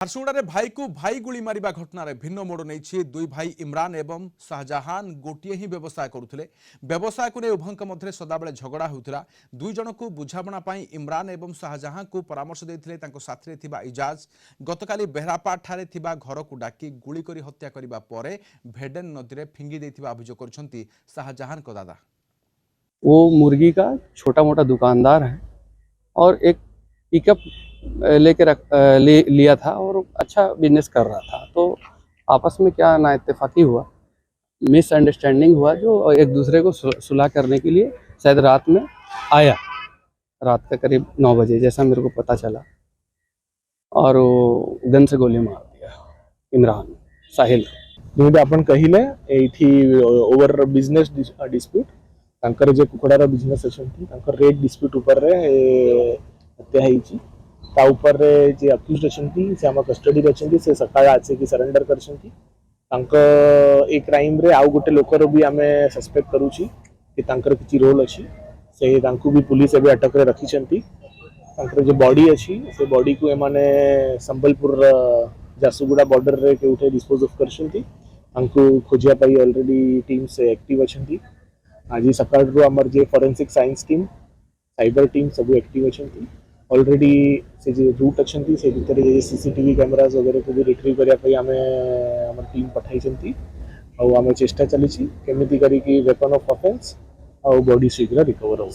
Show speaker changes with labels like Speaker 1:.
Speaker 1: झारसुगुड़ा भाई को भाई गुली मारिबा घटना भिन्न मोड़ नहीं दुई भाई इमरान एवं शाहजहान गोटे ही व्यवसाय करुले। व्यवसाय को नहीं उभयों मध्य सदाबले झगड़ा होता। दुई जन को बुझाणा इमरान एवं शाहजहां को परामर्श देते साथी इजाज गतकाली बेहरापाड़ ठारे घर को डाकी गुली करी हत्या करने पर भेडेन नदी में फिंगी देथिबा अभियोग करछंती शाहजहां को दादा।
Speaker 2: वो मुर्गी का छोटा मोटा दुकानदार है और एक पिकअप लेके लिया था और अच्छा बिजनेस कर रहा था। तो आपस में क्या नाइत्तेफाकी हुआ, मिसअंडरस्टैंडिंग हुआ, जो एक दूसरे को सुलह करने के लिए शायद रात में आया, रात का करीब 9 बजे जैसा मेरे को पता चला, और वो गन से गोली मार दिया इमरान साहिल।
Speaker 3: जेमती आपण कहिले एठी ओवर बिजनेस डिस्प्यूट तांकर जे कुकड़ार बिजनेस अछंती तांकर रेट डिस्प्यूट ऊपर रे हत्या हेची। ता ऊपर रे जे अक्यूज्ड अछंती से हम कस्टडी रे अछंती से सकाळ आसे की सरेंडर करछंती। तांक एक क्राइम रे आउ गोटे लोकर भी हमें सस्पेक्ट करूची कि तांकर किछि रोल अछि। से तांकु भी पुलिस एबे अटक रे रखिछंती। तांकर जे बॉडी अछि से बॉडी को एमाने संबलपुर झारसुगुड़ा बॉर्डर रे केउठे डिस्पोज ऑफ करछंती। तांकु खोजिया पाई ऑलरेडी टीम से एक्टिव अछंती। आज सकाळ रो हमर जे forensic science team cyber team सब एक्टिव अछंती। ऑलरेडी से जे रूट अछंती से भीतर जे सीसीटीवी कैमरास वगैरह को भी रिट्रीव करिया पई हमें हमर टीम पठाइछंती। और हमें चेष्टा चली केमिति करी कि वेपन ऑफ ऑफेंस और बॉडी शीघ्र रिकवर हो।